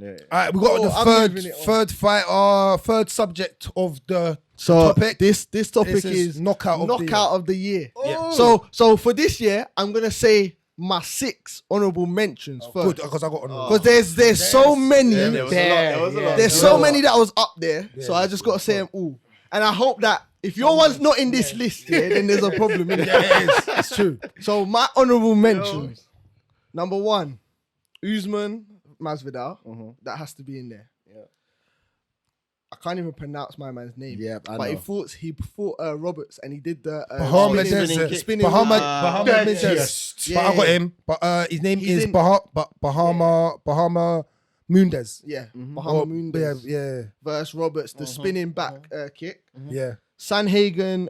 Yeah. All right, we got the third fighter, third subject of the topic. This topic is knockout of the year. Oh. So for this year, I'm gonna say my 6 honourable mentions first. Good, because I got honourable. Because there's so many. There was a lot. There's so many that was up there. So I just gotta say them all. And I hope that if your one's not in this list, then there's a problem. Yeah, it is. It's true. So my honourable mentions. Number 1, Usman Masvidal. That has to be in there. Yeah. I can't even pronounce my man's name. Yeah, I but know. he fought Roberts and he did the Spinning Mendez. Yes. But I got him. But his name is Bahama Mundez. Yeah, Bahama Mundez. Yeah. Versus Roberts, the spinning back kick. Yeah. Sanhagen,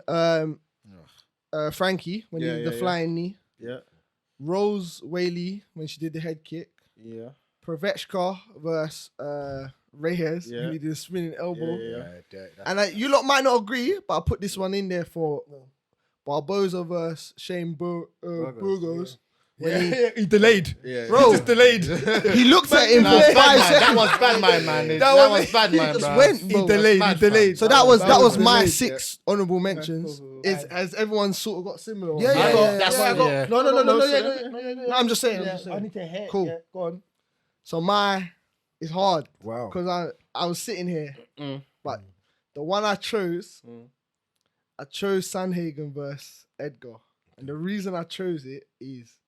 Frankie when he did the flying knee. Yeah. Rose Whaley when she did the head kick. Yeah. Pravechka versus Reyes who did the spinning elbow. Yeah. And you lot might not agree, but I put this one in there for Barboza versus Shane Burgos. He delayed. Yeah. Bro, He just delayed. he looked at him for 5 seconds. That was bad, man. That was bad, man. Just went, bro. He delayed. So that was my 6 honourable mentions. Has everyone sort of got similar? Yeah. That's what I got. No, I'm just saying. I need to hear. Cool. Yeah, go on. So it's hard. Wow. Because I was sitting here, but the one I chose Sanhagen versus Edgar. And the reason I chose it is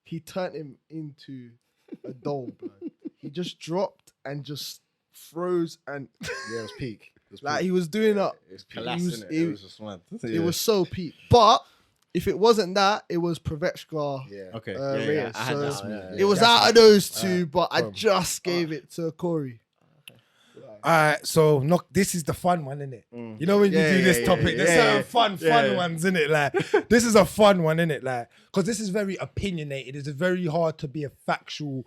he turned him into a doll, bro. He just dropped and just froze and Yeah, it was peak. he was doing up. It was peak. It was just mad. It was so peak. But if it wasn't that, it was Pravechka. Yeah. Okay. Reyes. I had So that. it was out of those two, but I just gave it to Corey. All right, so this is the fun one, isn't it? You know when you do this topic, there's certain fun ones, isn't it? Like this is a fun one, isn't it? Like because this is very opinionated. It's very hard to be a factual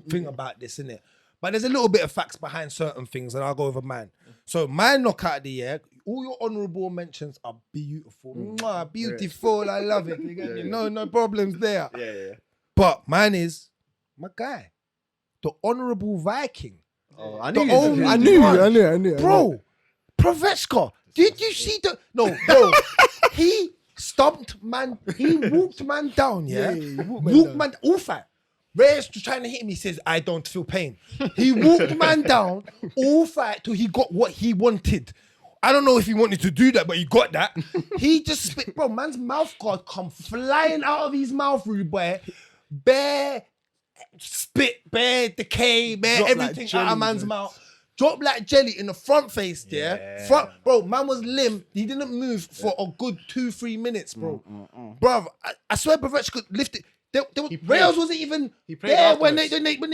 thing about this, isn't it? But there's a little bit of facts behind certain things, and I'll go over mine. So my knockout of the year, all your honourable mentions are beautiful, Mwah, beautiful. I love it. You get me? No problems there. Yeah. But mine is my guy, the Honourable Viking. Oh, I knew. Bro, Pravechka, did you see no, bro, he stomped man, he walked man down, walked man all fight. Reyes was trying to hit him, he says, I don't feel pain. He walked man down all fight till he got what he wanted. I don't know if he wanted to do that, but he got that. He just spit, bro, man's mouth guard come flying out of his mouth, rude boy. Bare spit, bare decay, bare Drop everything like out of jelly, man's bro. mouth. Drop like jelly in the front face, bro, man was limp. He didn't move for a good 2-3 minutes, bro. Bro, I swear Pravechka lifted. Rails wasn't even there when they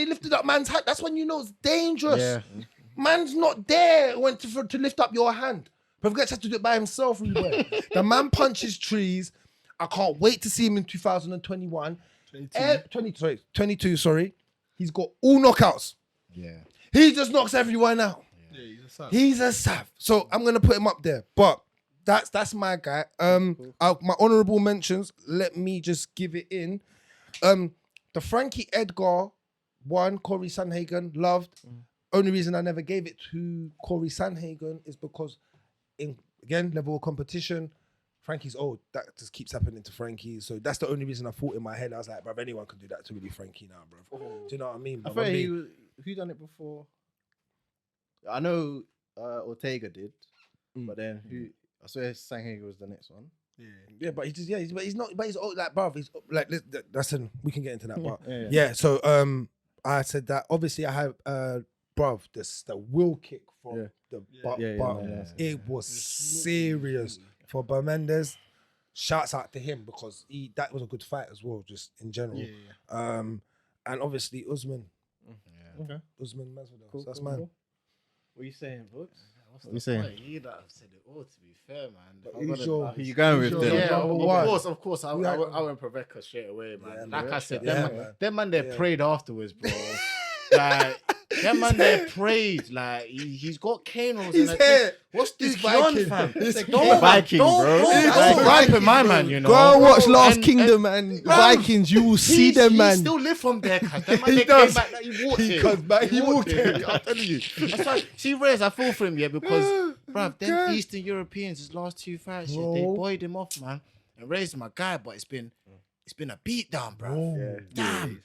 lifted up man's hand. That's when you know it's dangerous. Yeah. Man's not there when to lift up your hand. Pravechka had to do it by himself, really. The man punches trees. I can't wait to see him in 2021. 22, sorry. He's got all knockouts. Yeah. He just knocks everyone out. Yeah, He's a sav. So I'm gonna put him up there. But that's my guy. My honourable mentions. Let me just give it in. The Frankie Edgar one, Corey Sanhagen loved. Only reason I never gave it to Corey Sanhagen is because again level of competition. Frankie's old. That just keeps happening to Frankie. So that's the only reason I thought in my head. I was like, bruv, anyone can do that to really Frankie now, bruv. Do you know what I mean? I thought who done it before? I know Ortega did, but then I swear Sanhagen was the next one. Yeah, but he's old, like, bruv. He's like, listen, we can get into that part. Yeah. So I said that obviously I have bruv, the will kick from the butt. It was serious. For Bermendez, shouts out to him because that was a good fight as well, just in general. And obviously Usman. Okay. Usman Masvidal. Cool, So that's cool, mine. cool. What are you saying, Boogz? What you saying? You that have said it all, to be fair, man. Who you going with then? Yeah, Number of course. I went Pravechka straight away, man. Yeah, Like I said, yeah, them man they prayed afterwards, bro. Like That man there prayed like he's got cane rolls His in hair. What's this He's beyond, Viking. fam? He's Like, Viking, bro. Don't gripe at my man, you know. Go and watch Last And- Kingdom and Vikings. You will see He them, man. still live from there, cuz. That man He they does. came back, like, he walked He here. comes back, he walked here. here. I'm telling you. That's why, see, Rez, I feel for him, yeah, because, bruv, them Eastern Europeans, his last 2 fights, yeah, they Bro. buoyed him off, man. And Rez my guy, but it's been a beatdown, bro. Damn.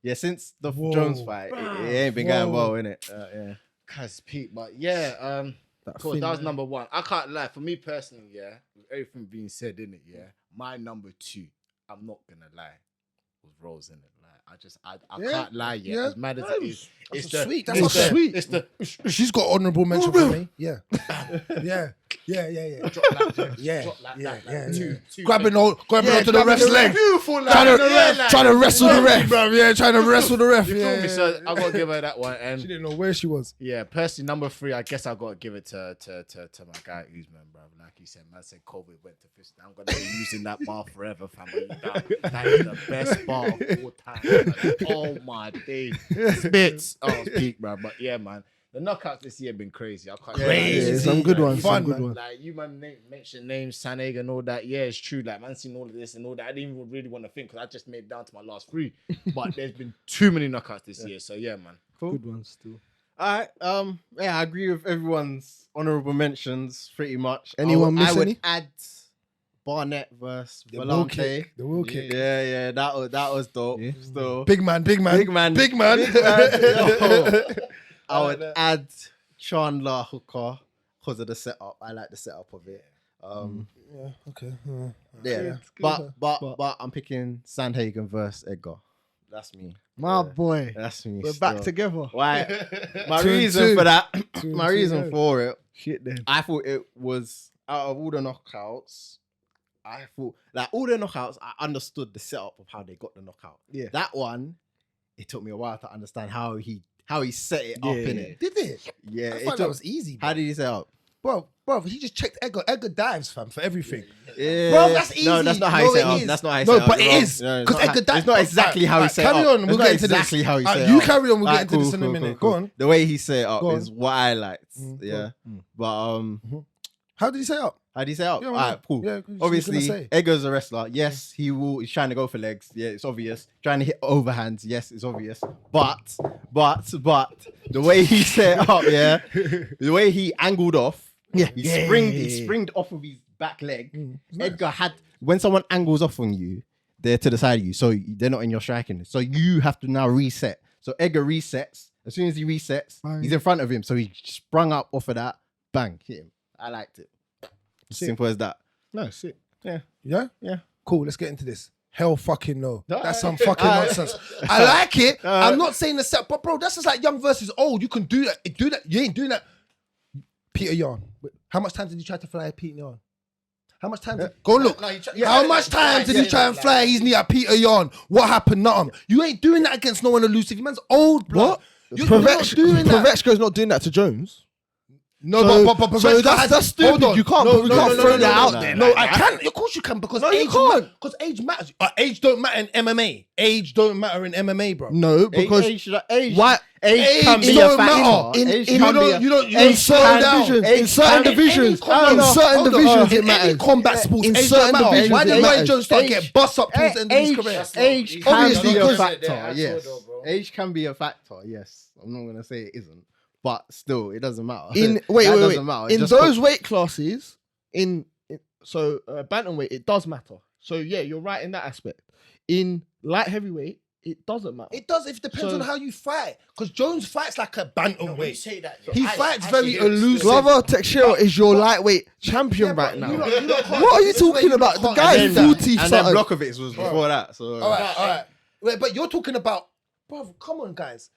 Yeah, since the Whoa. Jones fight, it ain't been going well, innit? Yeah. Cuz Pete, but yeah, cool, that was number 1. I can't lie, for me personally, yeah, with everything being said in it, yeah, my number 2, I'm not gonna lie, was Rose in it. Like, I can't lie yet. Yeah. As mad as it is, it's That's the sweet. it's That's the- sweet. It's the She's got honourable mention for me. Yeah. Yeah. drop like that, Yeah. drop like Yeah. that, like Yeah. two Grabbing legs. onto the ref's leg. Beautiful, like, Trying to wrestle the ref, bro. Yeah, trying to wrestle the ref. You feel Yeah. me? So I gotta give her that one. She And didn't know where she was. yeah, personally, number 3, I guess I gotta give it to my guy Usman, bro. Like he said, man said COVID went to fist. I'm gonna be using that bar forever, fam. That is the best bar of all time. Like, oh my days, spits. Oh, it's peak, bro. But yeah, man, the knockouts this year have been crazy. I can't. Yeah, some good ones. Fun, Some good man. ones. Like you man mentioned names, Sanega and all that. Yeah, it's true. Like man, seen all of this and all that. I didn't even really want to think because I just made it down to my last 3. But there's been too many knockouts this year. So yeah, man. Cool. Good ones still. All right. Yeah, I agree with everyone's honorable mentions pretty much. Anyone I miss would any? add Barnett versus The will Volante. kick. The will kick. Yeah, that was dope. Yeah. Still, Big man. Big man. Big man. Yo. I would add Chandler Hooker because of the setup. I like the setup of it. Yeah, okay. Yeah, good, but I'm picking Sandhagen versus Edgar. That's me. My Yeah. boy. That's me. We're back still. together. Why? My 2 and reason 2. for that. 2 and My 2, reason yeah. for it. Shit then. I thought it was out of all the knockouts. I thought like all the knockouts, I understood the setup of how they got the knockout. Yeah. That one, it took me a while to understand how he set it up Yeah, in yeah. it. Did it? Yeah, I it thought took, that was easy. how did he set up? Bro, he just checked Edgar. Edgar dives, fam, for everything. Yeah, Bro, that's No, that's easy. not how No, he set it up. is. That's not how he No, set up. but it You're wrong. is. No, Because Edgar dives. it's not exactly how he set Carry up. on, we'll It's get not into this. exactly how he set You up. carry on, we'll Alright, get into this in a minute. Go on. The way he set it up Go on. is what I liked. Go Yeah, on. but How did he say up? how do you set up? Yeah, All why right, not? cool. Yeah, 'cause he's Obviously, gonna say. Edgar's a wrestler. Yes, he's trying to go for legs. Yeah, it's obvious. Trying to hit overhands. Yes, it's obvious. But the way he set up, yeah, the way he angled off, he springed off of his back leg. Edgar had, when someone angles off on you, they're to the side of you, so they're not in your striking. So you have to now reset. So Edgar resets. As soon as he resets, Bang. he's in front of him. So he sprung up off of that. Bang, hit him. I liked it. Simple as that. No, sick. Yeah? Yeah. Cool, let's get into this. Hell fucking no. Alright. That's some fucking Alright. nonsense. I like it. Alright. I'm not saying the set, but bro, that's just like young versus old. You can do that. Do that. You ain't doing that. Peter Yarn. How much time did you try to fly Peter Yarn? How much time did go look? How much time did he try and fly his knee at Peter Yarn? What happened? Nothing. You ain't doing that against no one elusive. Your man's old, bro. What? You're not doing that. Pavechko's not doing that to Jones. No, So- but so Pavechka that's has- stupid. hold on. You can't- you can't throw that out there No, like I that. can. Of course you can, because No, you age can't. Because age matters. Age don't matter in MMA. Age don't matter in MMA, bro. No, because age why? Age can Age be don't a factor. matter. Age You can be don't. a- You don't. age You slow can- down. divisions, Age in certain can- divisions, Hold in on, certain hold on. divisions, it In matters. any combat sports, In age certain don't matter. divisions, Why it did Roy matters. Jones start Age- getting bust up towards the end of his career? Age Obviously, can be a because- factor. Yes, age can be a factor. Yes, I'm not gonna say it isn't, but still, it doesn't matter. In That wait, doesn't matter. It's in just those weight classes, bantamweight, it does matter. So yeah, you're right in that aspect. In light heavyweight, it doesn't matter. It does. It depends So- on how you fight. Because Jones fights like a bantamweight. say that, He fights very elusive. Glover Teixeira is your lightweight champion Yeah, but right now. you lot can't- What are you this way talking you about? lot The can't- guy's and then, 40 and then something. Blockovich was before that. So All right. Wait, but you're talking about, bro. Come on, guys.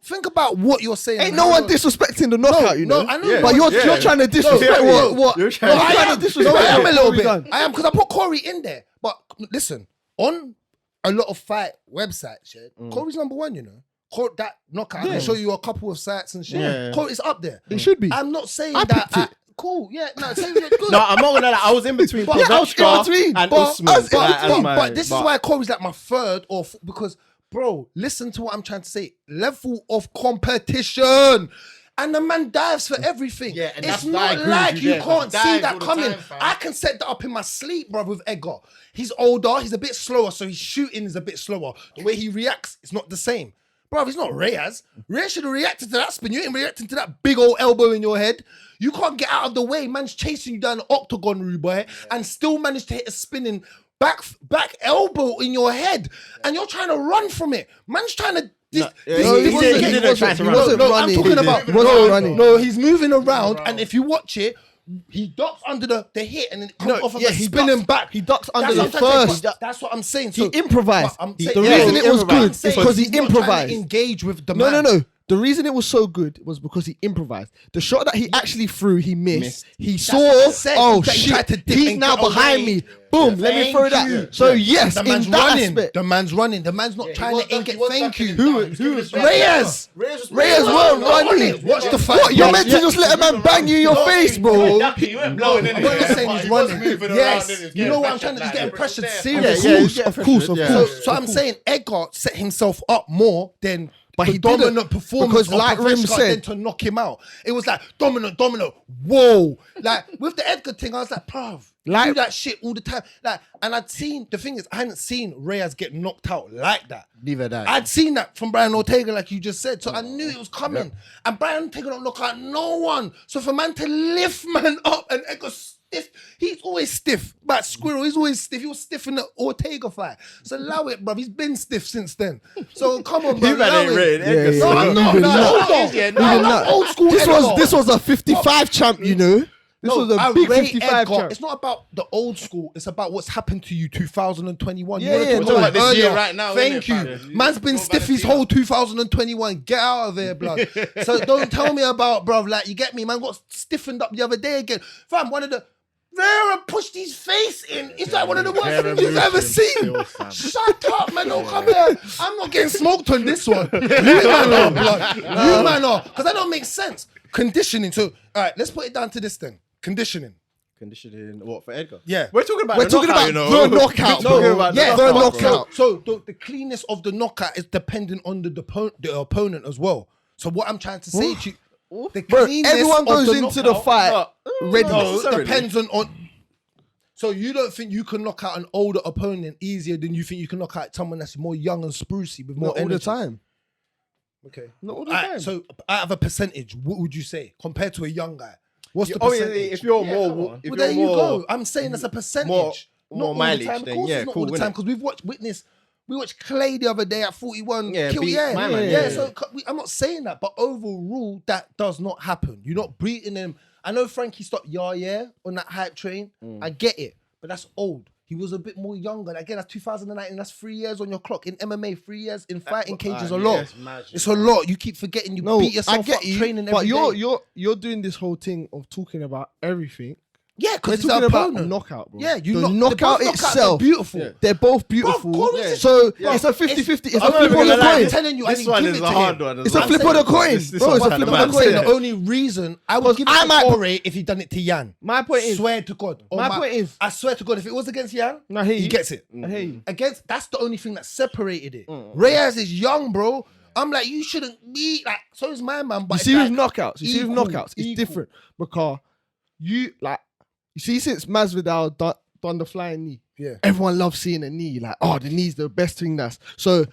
Think about what you're saying. Ain't and no how one you're- disrespecting the knockout, you know. No, I know. Yeah. But you're Yeah. trying to disrespect No, what? You're No, trying I trying am. to disrespect No, I am a what little we bit. done. I am, because I put Corey in there. But listen, on a lot of fight websites, yeah, Corey's number one. You know, that knockout. I can show you a couple of sites and shit. Yeah. Corey's up there. It should be. I'm not saying I that. picked it. Cool. Yeah. No, say you're good. No, I'm not gonna lie. I was in between But- Pavechka in between. and But, Usman. but this but is why Corey's like my third, because bro, listen to what I'm trying to say. Level of competition. And the man dives for everything. Yeah, and it's that's why I not agree like with you you there, 'cause can't he see dives that all the coming. time, fam. I can set that up in my sleep, bro, with Edgar. He's older, he's a bit slower, so his shooting is a bit slower. The way he reacts, it's not the same. Bro, he's not Reyes. Reyes should have reacted to that spin. You ain't reacting to that big old elbow in your head. You can't get out of the way. Man's chasing you down the octagon, rude boy, and still managed to hit a spinning back elbow in your head. And you're trying to run from it. Man's trying to... he wasn't running. I'm talking about... He wasn't running. No, he's moving around, and if you watch it, he ducks under the hit and then it comes off of he spinning ducks- back. He ducks under That's the what I'm trying to say, first. that's what I'm saying. He So, improvised. but I'm The saying- reason yeah, it was I'm good is saying because he he's not trying to improvised. engage with the man. No. The reason it was so good was because he improvised. The shot that he actually threw, he missed. He what saw, I said. oh That he shit, tried to dip he's and now get behind away. me. Boom, let me Thank throw that. you. So yes, The man's in that running. aspect. The man's running. The man's not trying to engage. Thank you. Who Reyes Reyes weren't running. Watch the fight. What? You're meant to just let a man bang you in your face, bro. I'm not saying he's running. Yes, you know what I'm trying to. He's getting pressured seriously. Of course. So I'm saying Edgar set himself up more than. But the he didn't, dominant performance because of like Rim Paveshka said- then to knock him out. It was like dominant. Whoa! Like with the Edgar thing, I was like, bruv, Like- do that shit all the time. Like, and I'd seen the thing is, I hadn't seen Reyes get knocked out like that. Neither that. I'd seen that from Brian Ortega, like you just said, so I knew it was coming. And Brian Ortega don't knock out no one. So for man to lift man up and Edgar stiff, he's always stiff. But Squirrel, he's always stiff. He was stiff in the Ortega fight. So allow it, bruv. He's been stiff since then. So come on, bro. man ain't rated Edgar. No, I'm not. Even No, that. hold on. I love old school This Edgar. was a 55 champ, you know. This was a big rate 55 Edgar. champ. It's not about the old school. It's about what's happened to you 2021. Yeah, You yeah, wanna no, talk like about this year earlier. right now, Thank innit, you. fam? Man's been stiff his whole 2021. Get out of there, blood. So don't tell me about, bruv, like, you get me? Man got stiffened up the other day again. Fam, one of the... Vera pushed his face in. It's like one of the worst Vera things you've ever moved seen. him still, fam. Shut up, man. Don't come here. I'm not getting smoked on this one. You man are, blood. You man are. Because that don't make sense. Conditioning. So, all right, let's put it down to this thing. Conditioning. Conditioning what for Edgar? Yeah. We're talking about We're the talking knockout, about you know. the knockout, We're talking bro. about Yeah, the knockout, bro. knockout. So the cleanness of the knockout is dependent on the opponent as well. So what I'm trying to say to you, the Bro, cleanness everyone of goes the into the knockout- fight ready. No, necessarily. depends on. So you don't think you can knock out an older opponent easier than you think you can knock out someone that's more young and sprucey with more Not all energy? the time. Okay. Not all the Alright, time. so out of a percentage, what would you say compared to a young guy? What's the Obviously, percentage? if you're Well, more, if there you're you more, go. I'm saying that's a percentage. more Not all the mileage, time. Of then course yeah, it's not cool, all the time innit? because we watched Clay the other day at 41. Yeah, kill, beat yeah, my man, yeah. yeah. So I'm not saying that, but overall, that does not happen. You're not beating him. I know Frankie stopped yeah on that hype train. I get it, but that's old. He was a bit more younger. Again, that's 2019. That's 3 years on your clock. In MMA, 3 years in fighting cages a lot. It's a lot. You keep forgetting. You beat yourself I get up you, training but every day. you're doing this whole thing of talking about everything. Yeah, We're because it's talking our about opponent. knockout, bro. Yeah, you the knockout itself. beautiful. Yeah. They're both beautiful. Bro, call it- So Yeah. it's a 50-50. It's I'm a flip not of the gonna lie, coin. I'm telling you, I This didn't one give is it a to hard him. one. It's a flip of the coin. This Bro, it's a one's flip kinda of mad. the I'm saying coin. the only reason I would give it I to might- Corey if he done it to Yan. My point is, Swear to God. Or My point is- I swear to God, if it was against Yan, I hear he you. gets it. I hear you. Against that's the only thing that separated it. Reyes is young, bro. I'm like, you shouldn't be like. So is my man. But You it's see like, with knockouts, equal, it's equal. different because you see since Masvidal done the flying knee, Yeah. everyone loves seeing a knee. Like, oh, the knee's the best thing. That's so.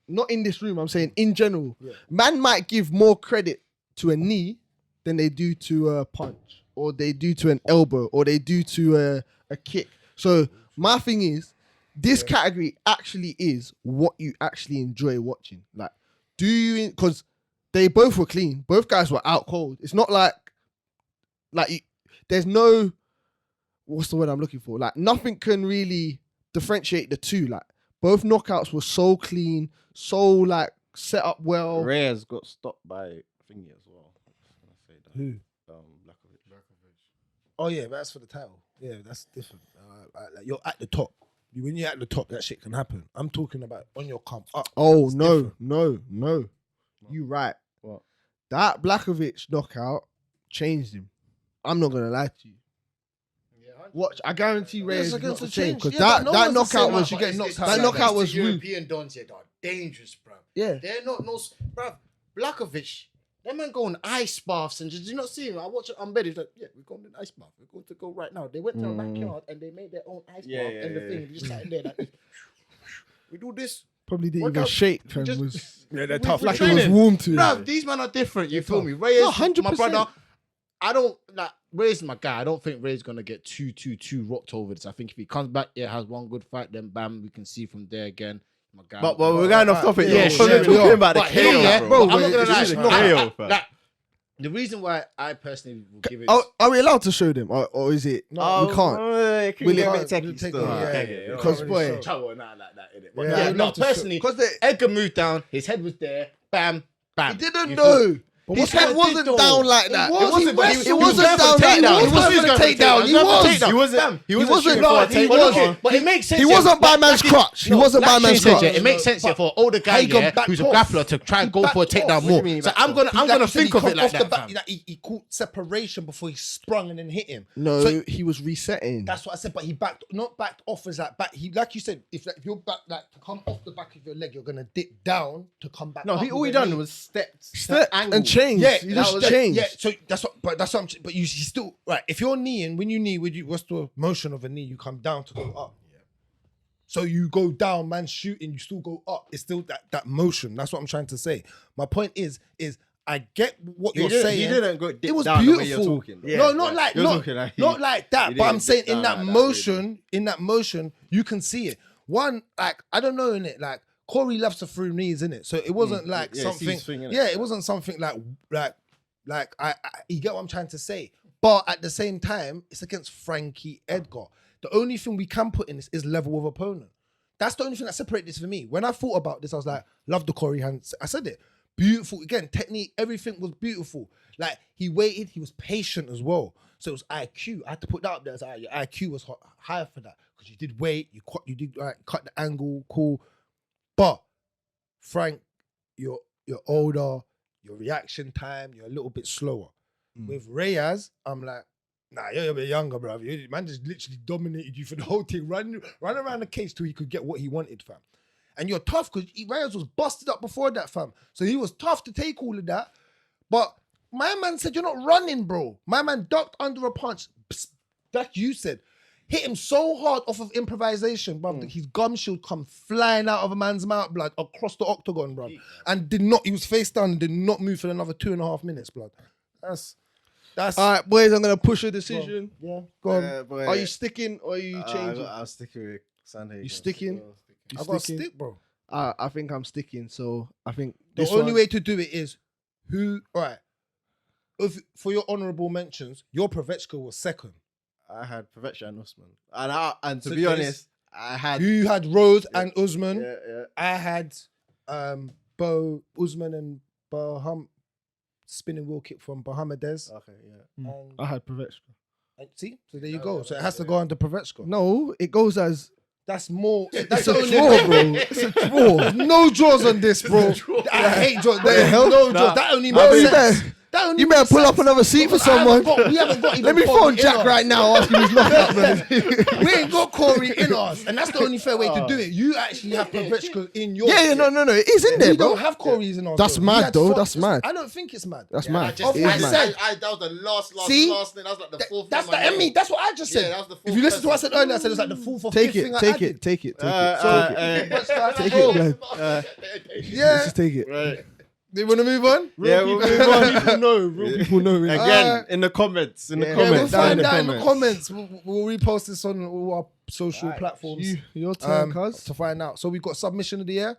Not in this room. I'm saying in general, man might give more credit to a knee than they do to a punch, or they do to an elbow, or they do to a kick. So my thing is, this category actually is what you actually enjoy watching. Like, do you? Because they both were clean. Both guys were out cold. It's not like there's no, what's the word I'm looking for? Like, nothing can really differentiate the two. Like, both knockouts were so clean, so like set up well. Reyes got stopped by thingy as well. Who? Blachowicz. Oh yeah, but that's for the title. Yeah, that's different. Like you're at the top. When you're at the top, that shit can happen. I'm talking about on your come up. Oh It's no, different. no. You right. What? That Blachowicz knockout changed him. I'm not gonna lie to you. Watch, I guarantee Reyes is against not the the same change. because Yeah, but no that one's the knockout same, was but it's this that time. knockout was the rude. European dons here, dog. Dangerous, bro. Yeah. They're not bruv. Blakovic, that man go on ice baths and just, did you not see him? I watch it on bed. He's like, yeah, we're going to ice bath. We're going to go right now. They went to a backyard and they made their own ice bath and the thing. Just sat in there like, we do this. Probably didn't Work even out. shake. We Fam. just- Was Yeah, they're We- tough. we like it training. was warm to him. Bruv, these men are different. You feel me? Reyes, No, 100%. my brother. I don't like Reyes, my guy. I don't think Reyes gonna get too rocked over this. I think if he comes back, has one good fight, then bam, we can see from there again. My guy. But we're going off topic. Yeah, Yeah, yeah, we're we talking are. about the But him, KO, yeah, bro. bro, I'm not gonna this lie. is a not- KO, fam. Like, the reason why I personally will give it. Are we allowed to show them, or is it? Oh, we can't. It could Will get it- a bit Can't techie take still. it, yeah. Okay, Because Yeah. boy, trouble, not like that, innit? But Yeah, yeah, I'd no, love to show- personally, Edgar moved down, his head was there, bam, bam. he didn't You know. But His what head he wasn't did, though? down like that. It wasn't, but It wasn't down like that. He It was wasn't going for the takedown. He was. He wasn't. He wasn't. wasn't- shooting no, for a he takedown. wasn't. But it makes sense. He yeah, wasn't by like- man's like crotch. He wasn't by like man's Shane said, crotch. yeah, it makes sense yeah, for an older guy Hagen yeah, backed who's a off. grappler to try and go for a backed off. takedown What do more. you mean he So backed I'm off? gonna He think of come it like off that. the back, fam. like he caught separation before he sprung and then hit him. No, So- he was resetting. That's what I said. But he backed off as like back. He like you said, if like, you're back like to come off the back of your leg, you're gonna dip down to come back. No, up all with he your done knee. was stepped and changed. Yeah, he that just was- changed. Yeah, so that's what. But that's what I'm. But you still right. If you're kneeing, when you knee, what's the motion of a knee? You come down to go up. Yeah. So you go down, man, shooting. You still go up. It's still that motion. That's what I'm trying to say. My point is I get what you're saying. He didn't go dip It was down the way you're beautiful. talking. No, not like You're not, talking like not like that. he But I'm didn't saying dip in down that like that, motion, you can see it. One, like I don't know in it, like Corey loves to throw knees in it, so it wasn't like yeah, something. it's his thing, innit? Yeah, it wasn't something like I. You get what I'm trying to say. But at the same time, it's against Frankie Edgar. The only thing we can put in this is level of opponent. That's the only thing that separates this for me. When I thought about this, I was like, love the Corey hands. I said it. Beautiful. Again, technique, everything was beautiful. Like, he waited, he was patient as well. So it was IQ. I had to put that up there. Like, your IQ was higher for that. Because you did wait, you did cut the angle, cool. But, Frank, you're older, your reaction time, you're a little bit slower. With Reyes, I'm like, nah, you're a bit younger, bro. Man just literally dominated you for the whole thing. Run around the cage till he could get what he wanted, fam. And you're tough because Reyes was busted up before that, fam. So he was tough to take all of that. But my man said, you're not running, bro. My man ducked under a punch. Psst, like you said. Hit him so hard off of improvisation, bro. His gum shield come flying out of a man's mouth, blood, across the octagon, bro. And he was face down and did not move for another 2.5 minutes, blood. That's All right, boys, I'm gonna push a decision. yeah. Go on. Boy, Are you sticking or are you changing? I'll stick with Sunday. You sticking? I got to stick, bro. I think I'm sticking. So I think The this only one- way to do it is for your honourable mentions, your Pavechka was second. I had Povetkin and Usman, and to So be there's- honest, I had You had Rose and Usman. yeah. I had Usman and Baham spinning wheel kick from Bahamadez. Okay, yeah. I had Pavechka. And see, so there you go. So it has to go under Pavechka. No, it goes as That's more. it's That's a the only draw, bro. It's a draw. There's no draws on this, bro. I hate draws. There's hell? no draws. That only Bro, makes you sense. better- That only You better makes pull sense. up another seat for We someone. haven't got even Let me phone Corey in Jack us. right now. Ask him his knockout, man. We ain't got Corey in us, and that's the only fair way to do it. You actually have Pavechka in your. Yeah, no, it is in there, We bro. don't have Corey's in us. That's though. mad, We had though. Fox. That's mad. I don't think it's mad. That's I mad. just, It is I mad. said- that was the last See? thing. That was like the fourth. That's thing the Emmy. That's what I just said. Yeah, that was the If fourth you listen to what I said person. earlier, I said it's like the fourth or Take fifth it, thing I take added. it, take it, take it. Take Take it, man. Yeah. Let's just take it. Right. Do you want to move on? Yeah, we'll move on. People know. Real people know. innit? Again, in the comments. In the Yeah, Yeah, we'll comments. down find out in the comments. We'll repost this on all our social platforms Your turn, um, cuz. to find out. So we've got submission of the year.